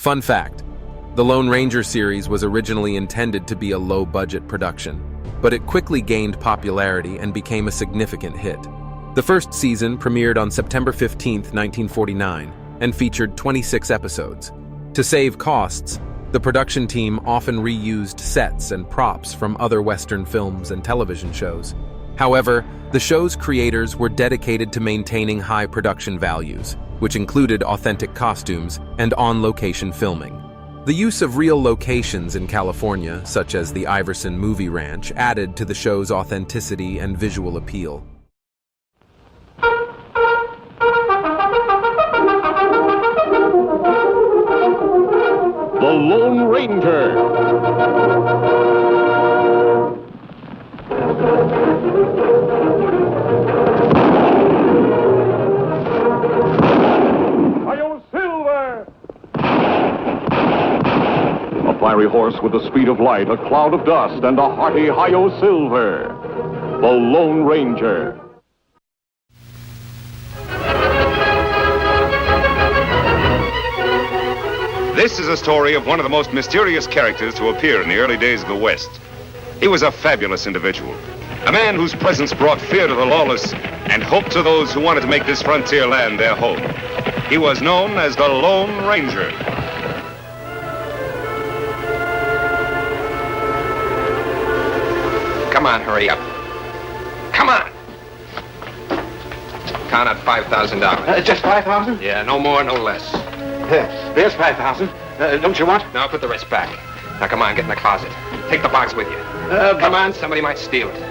Fun fact, the Lone Ranger series was originally intended to be a low-budget production, but it quickly gained popularity and became a significant hit. The first season premiered on September 15, 1949, and featured 26 episodes. To save costs, the production team often reused sets and props from other Western films and television shows. However, the show's creators were dedicated to maintaining high production values, which included authentic costumes and on-location filming. The use of real locations in California, such as the Iverson Movie Ranch, added to the show's authenticity and visual appeal. The Lone Ranger. A fiery horse with the speed of light, a cloud of dust, and a hearty Hi-Yo Silver. The Lone Ranger. This is a story of one of the most mysterious characters to appear in the early days of the West. He was a fabulous individual, a man whose presence brought fear to the lawless and hope to those who wanted to make this frontier land their home. He was known as the Lone Ranger. Come on, hurry up. Come on. Count out $5,000. Just 5,000? Yeah, no more, no less. There's 5,000. Don't you want? Now put the rest back. Now come on, get in the closet. Take the box with you. Come on, somebody might steal it.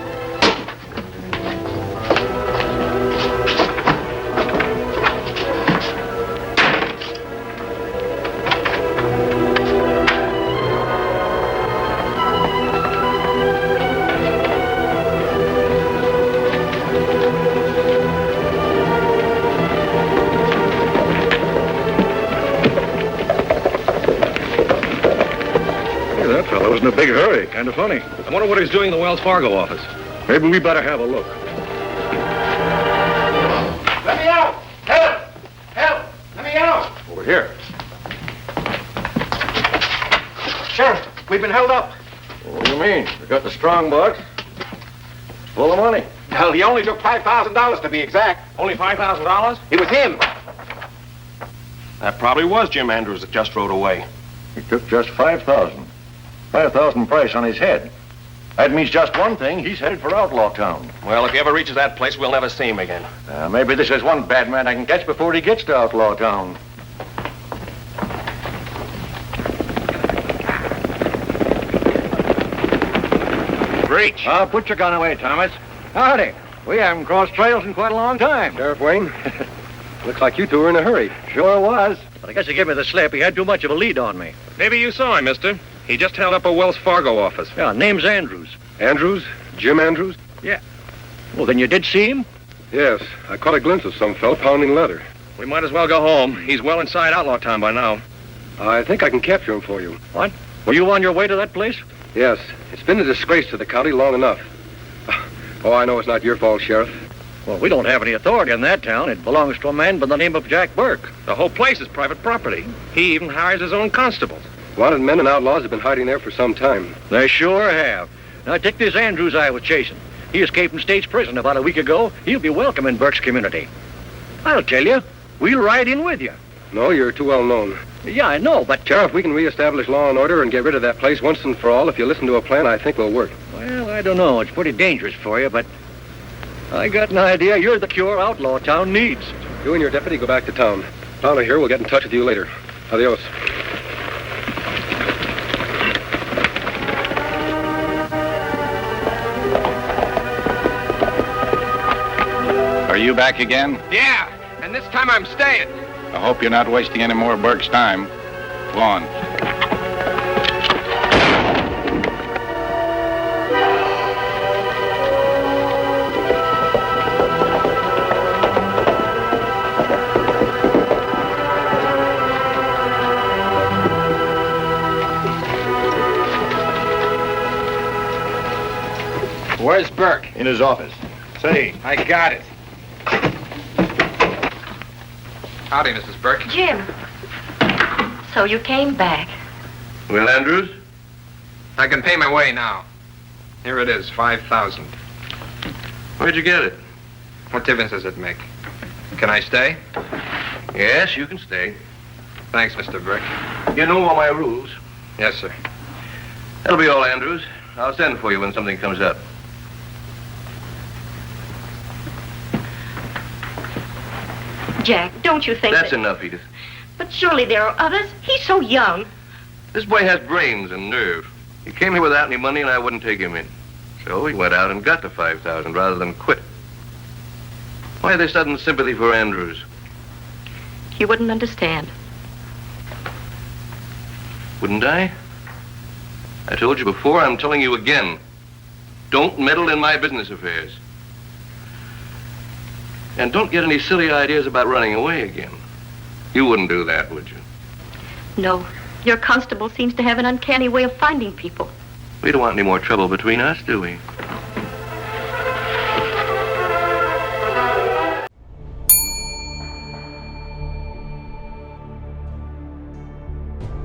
That fellow was in a big hurry. Kind of funny. I wonder what he's doing in the Wells Fargo office. Maybe we better have a look. Let me out! Help! Help! Let me out! Over here. Sheriff, we've been held up. What do you mean? We got the strong box. It's full of money. Well, he only took $5,000 to be exact. Only $5,000? It was him. That probably was Jim Andrews that just rode away. He took just 5,000. 5,000 price on his head. That means just one thing. He's headed for Outlaw Town. Well, if he ever reaches that place, we'll never see him again. Maybe this is one bad man I can catch before he gets to Outlaw Town. Breach. Put your gun away, Thomas. Howdy. We haven't crossed trails in quite a long time. Sheriff Wayne, looks like you two were in a hurry. Sure was. But I guess he gave me the slip. He had too much of a lead on me. Maybe you saw him, mister. He just held up a Wells Fargo office. Yeah, name's Andrews. Andrews? Jim Andrews? Yeah. Well, then you did see him? Yes. I caught a glimpse of some fellow pounding leather. We might as well go home. He's well inside Outlaw Town by now. I think I can capture him for you. What? Were you on your way to that place? Yes. It's been a disgrace to the county long enough. Oh, I know it's not your fault, Sheriff. Well, we don't have any authority in that town. It belongs to a man by the name of Jack Burke. The whole place is private property. He even hires his own constables. Wanted men and outlaws have been hiding there for some time. They sure have. Now, take this Andrews I was chasing. He escaped from state's prison about a week ago. He'll be welcome in Burke's community. I'll tell you, we'll ride in with you. No, you're too well known. Yeah, I know, but... Sheriff, we can reestablish law and order and get rid of that place once and for all. If you listen to a plan I think will work. Well, I don't know. It's pretty dangerous for you, but I got an idea. You're the cure Outlaw Town needs. You and your deputy go back to town. Fowler here will get in touch with you later. Adios. Are you back again? Yeah, and this time I'm staying. I hope you're not wasting any more of Burke's time. Go on. Where's Burke? In his office. Say, I got it. Howdy, Mrs. Burke. Jim. So you came back. Well, Andrews? I can pay my way now. Here it is, 5,000. Where'd you get it? What difference does it make? Can I stay? Yes, you can stay. Thanks, Mr. Brick. You know all my rules. Yes, sir. That'll be all, Andrews. I'll send for you when something comes up. Jack, don't you think That's that... enough, Edith. But surely there are others. He's so young. This boy has brains and nerve. He came here without any money, and I wouldn't take him in. So he went out and got the 5,000 rather than quit. Why this sudden sympathy for Andrews? You wouldn't understand. Wouldn't I? I told you before, I'm telling you again. Don't meddle in my business affairs. And don't get any silly ideas about running away again. You wouldn't do that, would you? No. Your constable seems to have an uncanny way of finding people. We don't want any more trouble between us, do we?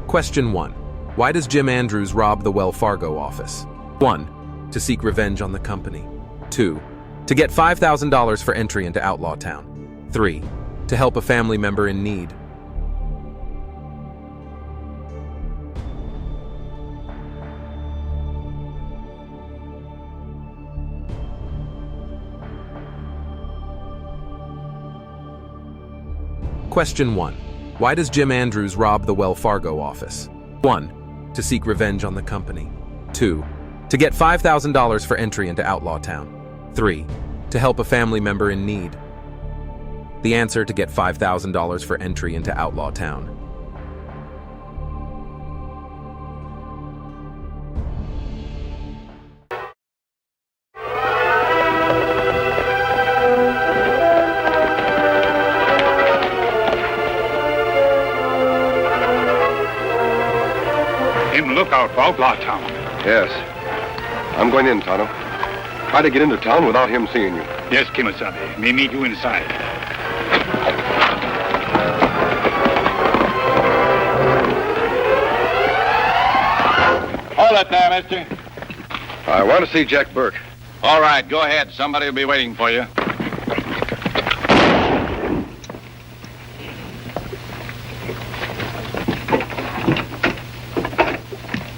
Question 1. Why does Jim Andrews rob the Wells Fargo office? 1. To seek revenge on the company. 2. To get $5,000 for entry into Outlaw Town. 3. To help a family member in need. Question 1. Why does Jim Andrews rob the Wells Fargo office? 1. To seek revenge on the company. 2. To get $5,000 for entry into Outlaw Town. 3. To help a family member in need. The answer: to get $5,000 for entry into Outlaw Town. In the lookout for Outlaw Town. Yes. I'm going in, Tonto. Try to get into town without him seeing you. Yes, Kimasabi. Me meet you inside. Hold it there, mister. I want to see Jack Burke. All right, go ahead. Somebody will be waiting for you.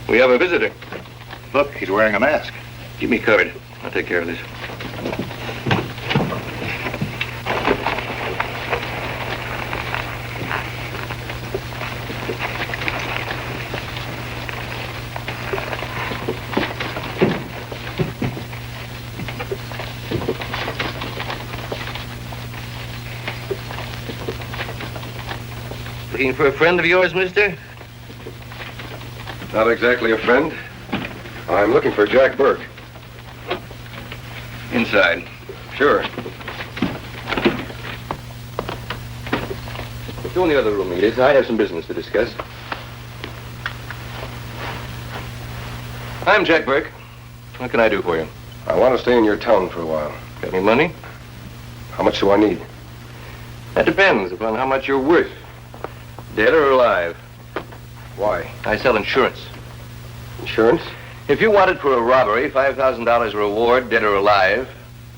We have a visitor. Look, he's wearing a mask. Keep me covered. I'll take care of this. Looking for a friend of yours, mister? Not exactly a friend. I'm looking for Jack Burke. Inside. Sure. Go in the other room, Edith. I have some business to discuss. I'm Jack Burke. What can I do for you? I want to stay in your town for a while. Got any money? How much do I need? That depends upon how much you're worth. Dead or alive. Why? I sell insurance. Insurance? If you wanted for a robbery, $5,000 reward, dead or alive,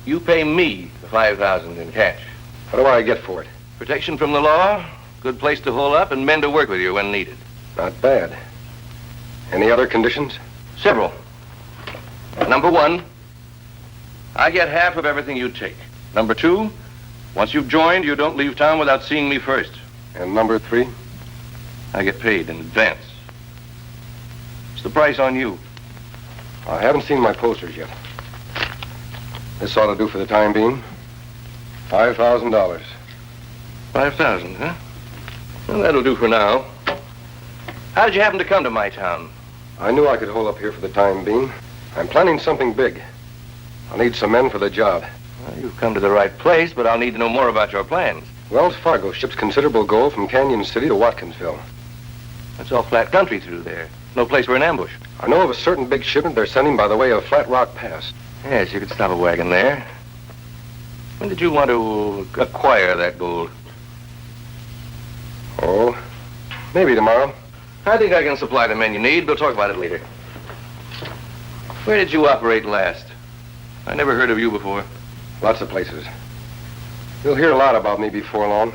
you pay me the $5,000 in cash. What do I get for it? Protection from the law, good place to hole up, and men to work with you when needed. Not bad. Any other conditions? Several. Number 1, I get half of everything you take. Number 2, once you've joined, you don't leave town without seeing me first. And number 3? I get paid in advance. What's the price on you? I haven't seen my posters yet. This ought to do for the time being. $5,000. 5,000, huh? Well, that'll do for now. How did you happen to come to my town? I knew I could hold up here for the time being. I'm planning something big. I'll need some men for the job. Well, you've come to the right place, but I'll need to know more about your plans. Wells Fargo ships considerable gold from Canyon City to Watkinsville. That's all flat country through there. No place for an ambush. I know of a certain big shipment they're sending by the way of Flat Rock Pass. Yes, you could stop a wagon there. When did you want to acquire that gold? Oh, maybe tomorrow. I think I can supply the men you need. We'll talk about it later. Where did you operate last? I never heard of you before. Lots of places. You'll hear a lot about me before long.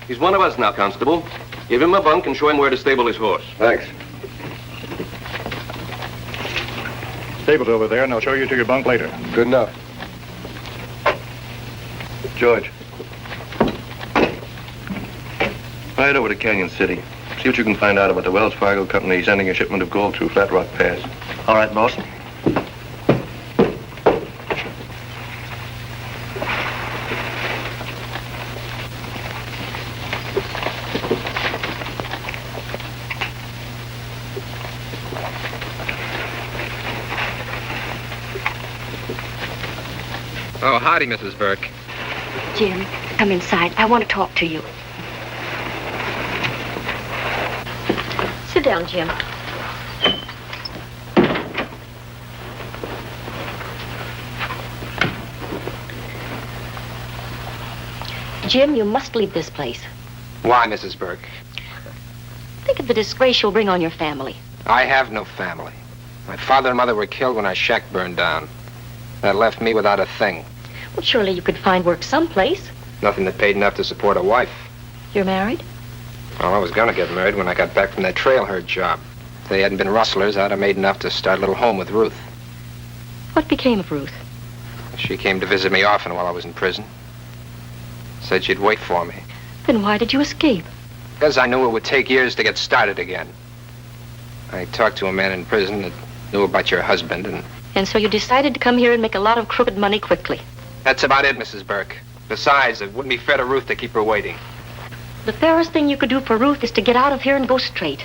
He's one of us now, Constable. Give him a bunk and show him where to stable his horse. Thanks. Stable's over there, and I'll show you to your bunk later. Good enough. George. Ride over to Canyon City. See what you can find out about the Wells Fargo Company sending a shipment of gold through Flat Rock Pass. All right, boss. Oh, howdy, Mrs. Burke. Jim, come inside. I want to talk to you. Sit down, Jim. Jim, you must leave this place. Why, Mrs. Burke? Think of the disgrace you'll bring on your family. I have no family. My father and mother were killed when our shack burned down. That left me without a thing. Well, surely you could find work someplace. Nothing that paid enough to support a wife. You're married? Well, I was gonna get married when I got back from that trail herd job. If they hadn't been rustlers, I'd have made enough to start a little home with Ruth. What became of Ruth? She came to visit me often while I was in prison. Said she'd wait for me. Then why did you escape? Because I knew it would take years to get started again. I talked to a man in prison that knew about your husband, And so you decided to come here and make a lot of crooked money quickly. that's about it, Mrs. Burke. Besides, it wouldn't be fair to Ruth to keep her waiting. The fairest thing you could do for Ruth is to get out of here and go straight.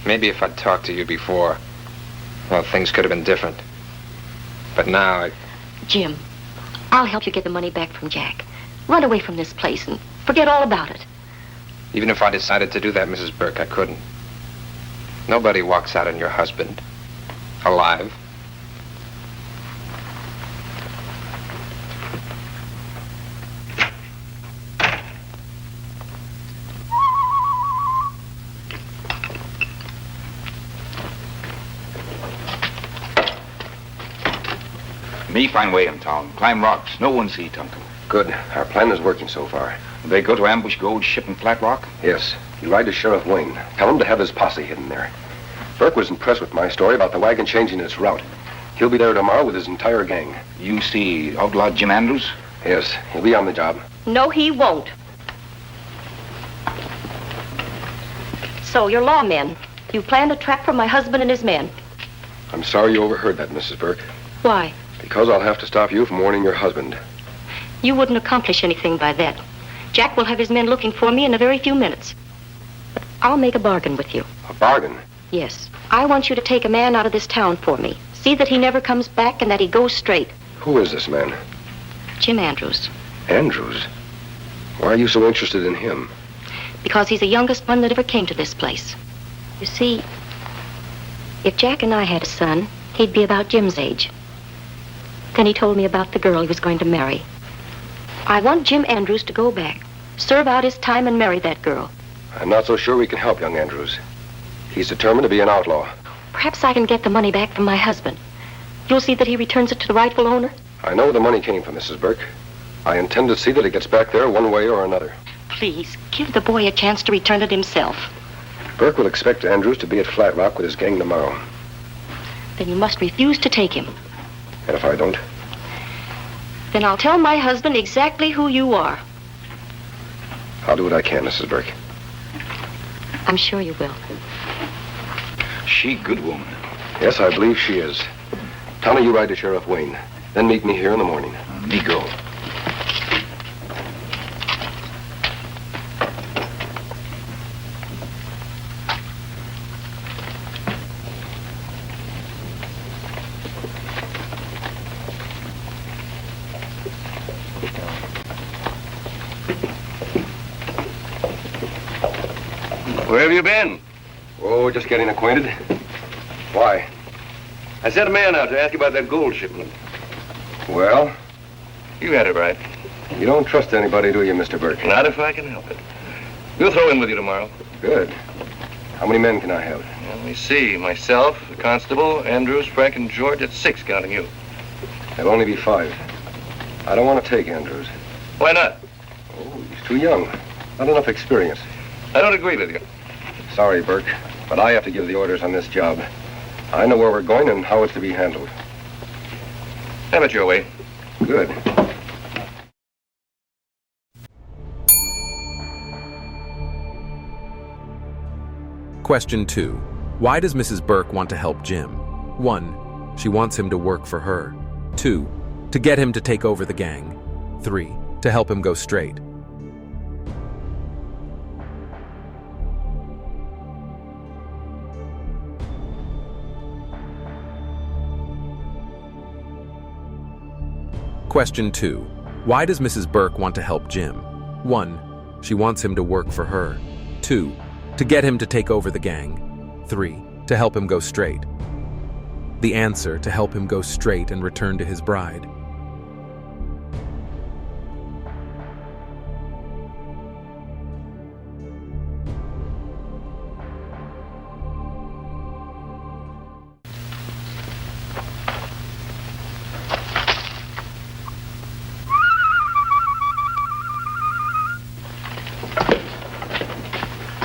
Maybe if I'd talked to you before, well, things could have been different. But now, Jim, I'll help you get the money back from Jack. Run away from this place and forget all about it. even if I decided to do that, Mrs. Burke, I couldn't. Nobody walks out on your husband, alive. Me find way in town. Climb rocks. No one see Tonto. Good. Our plan is working so far. They go to ambush gold ship in Flat Rock? Yes. You ride to Sheriff Wayne. Tell him to have his posse hidden there. Burke was impressed with my story about the wagon changing its route. He'll be there tomorrow with his entire gang. You see outlaw Jim Andrews? Yes. He'll be on the job. No, he won't. So, you're lawmen. You planned a trap for my husband and his men. I'm sorry you overheard that, Mrs. Burke. Why? Because I'll have to stop you from warning your husband. You wouldn't accomplish anything by that. Jack will have his men looking for me in a very few minutes. But I'll make a bargain with you. A bargain? Yes. I want you to take a man out of this town for me. See that he never comes back and that he goes straight. Who is this man? Jim Andrews. Andrews? Why are you so interested in him? Because he's the youngest one that ever came to this place. You see, if Jack and I had a son, he'd be about Jim's age. Then he told me about the girl he was going to marry. I want Jim Andrews to go back, serve out his time and marry that girl. I'm not so sure we can help young Andrews. He's determined to be an outlaw. Perhaps I can get the money back from my husband. You'll see that he returns it to the rightful owner? I know where the money came from, Mrs. Burke. I intend to see that it gets back there one way or another. Please, give the boy a chance to return it himself. Burke will expect Andrews to be at Flat Rock with his gang tomorrow. Then you must refuse to take him. And if I don't? Then I'll tell my husband exactly who you are. I'll do what I can, Mrs. Burke. I'm sure you will. She good woman. Yes, I believe she is. Tommy, you ride to Sheriff Wayne. Then meet me here in the morning. Me go. Where have you been? Oh, just getting acquainted. Why? I sent a man out to ask you about that gold shipment. Well, You had it right. You don't trust anybody, do you, Mr. Burke? Not if I can help it. We'll throw in with you tomorrow. Good. How many men can I have? Let me see. Myself, the constable, Andrews, Frank, and George. That's 6, counting you. There'll only be 5. I don't want to take Andrews. Why not? Oh, he's too young. Not enough experience. I don't agree with you. Sorry, Burke, but I have to give the orders on this job. I know where we're going and how it's to be handled. Have it your way. Good. Question 2. Why does Mrs. Burke want to help Jim? 1. She wants him to work for her. 2. To get him to take over the gang. 3. To help him go straight. Question 2. Why does Mrs. Burke want to help Jim? 1. She wants him to work for her. 2. To get him to take over the gang. 3. To help him go straight. The answer: to help him go straight and return to his bride.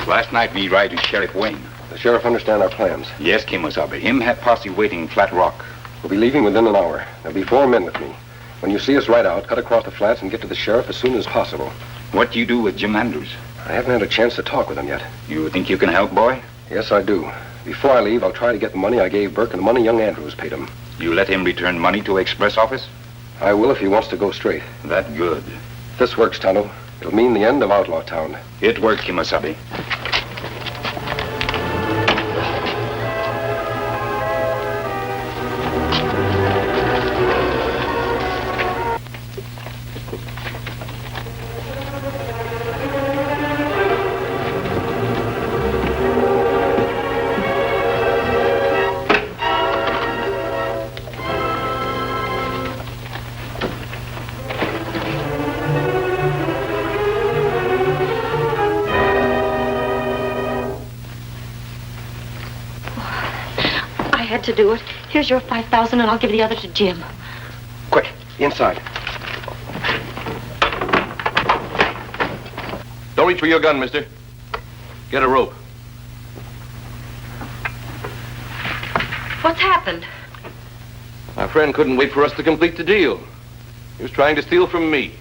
Last night me ride with Sheriff Wayne. The sheriff understand our plans. Yes, Kimosabe. Him had posse waiting in Flat Rock. We'll be leaving within an hour. There'll be 4 men with me. When you see us ride out, cut across the flats and get to the sheriff as soon as possible. What do you do with Jim Andrews? I haven't had a chance to talk with him yet. You think you can help, boy? Yes, I do. Before I leave, I'll try to get the money I gave Burke and the money young Andrews paid him. You let him return money to express office? I will if he wants to go straight. That good. If this works, Tonto, it'll mean the end of Outlaw Town. It worked, Kimosabe. To do it. Here's your 5,000 and I'll give the other to Jim. Quick, inside. Don't reach for your gun, mister. Get a rope. What's happened? My friend couldn't wait for us to complete the deal. He was trying to steal from me.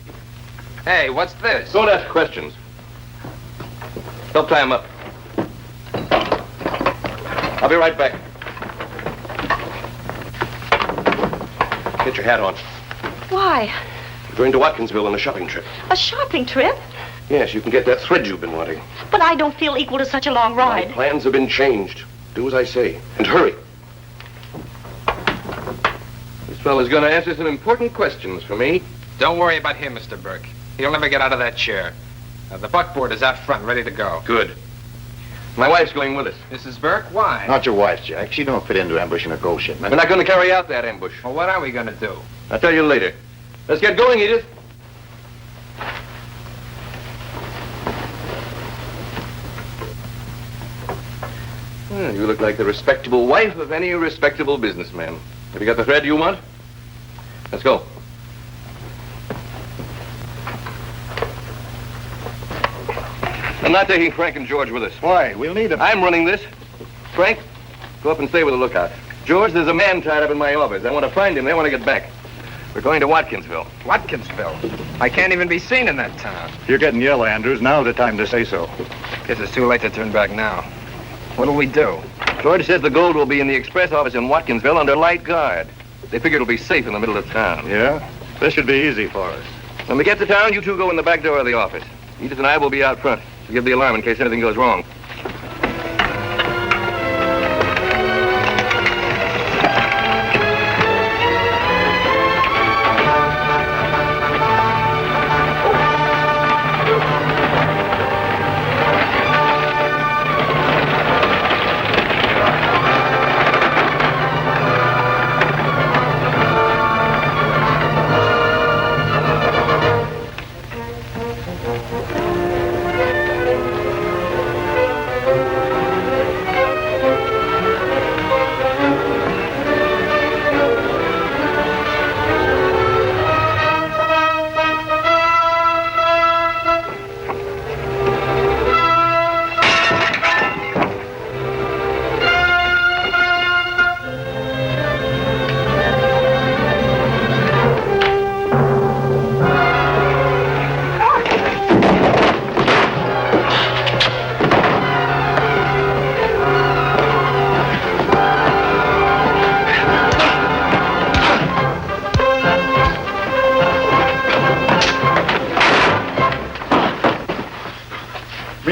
Hey, what's this? Don't ask questions. Help tie him up. I'll be right back. Get your hat on. Why? We're going to Watkinsville on a shopping trip. A shopping trip? Yes, you can get that thread you've been wanting. But I don't feel equal to such a long ride. My plans have been changed. Do as I say. And hurry. This fellow's going to answer some important questions for me. Don't worry about him, Mr. Burke. He'll never get out of that chair. The buckboard is out front, ready to go. Good. My wife's going with us. Mrs. Burke, why? Not your wife, Jack. She don't fit into ambushing a gold shipment. We're not going to carry out that ambush. Well, what are we going to do? I'll tell you later. Let's get going, Edith. Well, you look like the respectable wife of any respectable businessman. Have you got the thread you want? Let's go. I'm not taking Frank and George with us. Why? We'll need them. I'm running this. Frank, go up and stay with the lookout. George, there's a man tied up in my office. I want to find him. They want to get back. We're going to Watkinsville. Watkinsville? I can't even be seen in that town. You're getting yellow, Andrews. Now's the time to say so. Guess it's too late to turn back now. What'll we do? George says the gold will be in the express office in Watkinsville under light guard. They figure it'll be safe in the middle of town. Yeah? This should be easy for us. When we get to town, you two go in the back door of the office. Edith and I will be out front to give the alarm in case anything goes wrong.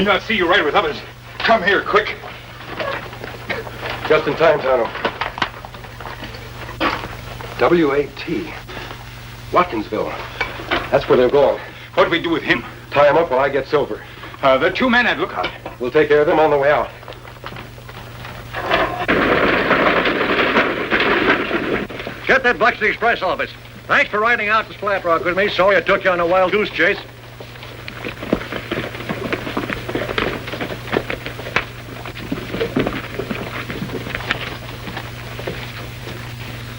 may not see you right with others. Come here, quick. Just in time, Tonto. W.A.T. Watkinsville. That's where they're going. What do we do with him? Tie him up while I get Silver. There are 2 men at lookout. We'll take care of them on the way out. Get that Bucks Express office. Thanks for riding out to Flat Rock with me. Sorry I took you on a wild goose chase.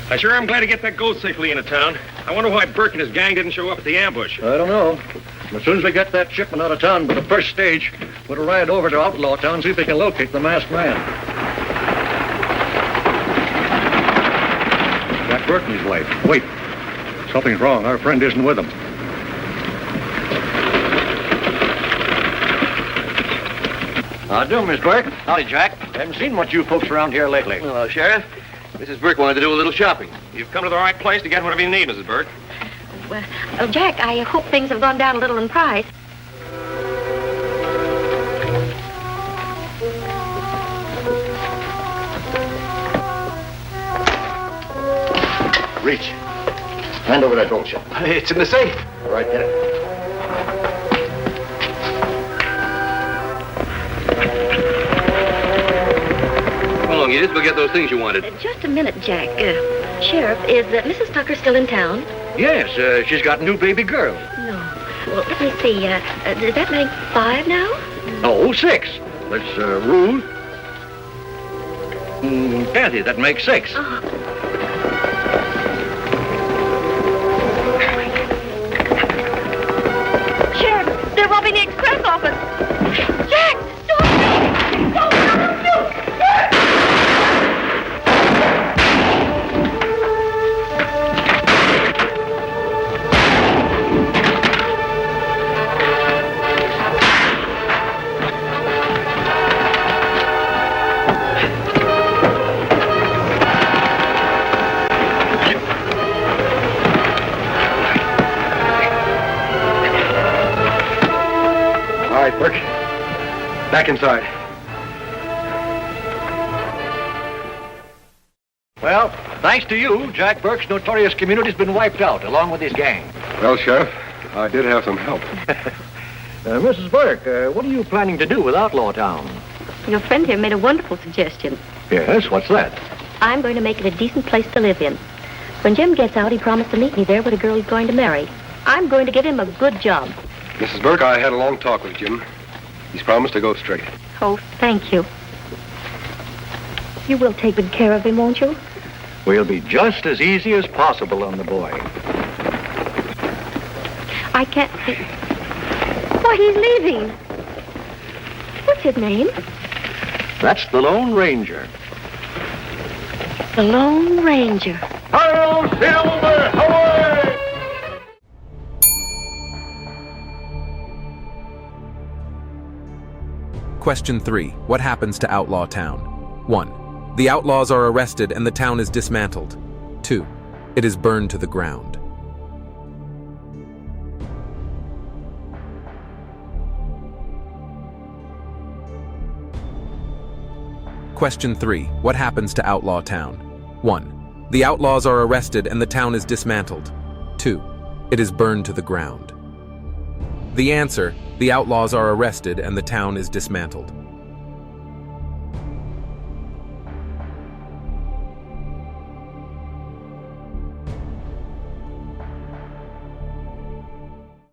I sure am glad to get that gold safely into town. I wonder why Burke and his gang didn't show up at the ambush. I don't know. As soon as we get that shipment out of town by the first stage, we'll ride over to Outlaw Town and see if we can locate the masked man. Jack Burke and his wife. Wait. Something's wrong. Our friend isn't with them. How do, Miss Burke? Howdy, Jack. Haven't seen much you folks around here lately. Hello, Sheriff. Mrs. Burke wanted to do a little shopping. You've come to the right place to get whatever you need, Mrs. Burke. Well, Jack, I hope things have gone down a little in price. Reach. Hand over that gold ship. It's in the safe. All right, get it. How long it is, we'll get those things you wanted. Just a minute, Jack. Sheriff, is Mrs. Tucker still in town? Yes, she's got a new baby girl. No. Well, let me see. Does that make 5 now? No, 6. That's Ruth. Patty, that makes 6. Sheriff, they're robbing the express office. Jack, stop! Stop! All right, Burke. Back inside. Well, thanks to you, Jack Burke's notorious community's been wiped out, along with his gang. Well, Sheriff, I did have some help. Mrs. Burke, what are you planning to do with Outlaw Town? Your friend here made a wonderful suggestion. Yes, what's that? I'm going to make it a decent place to live in. When Jim gets out, he promised to meet me there with a girl he's going to marry. I'm going to give him a good job. Mrs. Burke, I had a long talk with Jim. He's promised to go straight. Oh, thank you. You will take good care of him, won't you? We'll be just as easy as possible on the boy. I can't see. Why, he's leaving. What's his name? That's the Lone Ranger. The Lone Ranger. Hail, Silver! Away! Question 3. What happens to Outlaw Town? 1. The outlaws are arrested and the town is dismantled. 2. It is burned to the ground. Question 3. What happens to Outlaw Town? 1. The outlaws are arrested and the town is dismantled. 2. It is burned to the ground. The answer: the outlaws are arrested and the town is dismantled.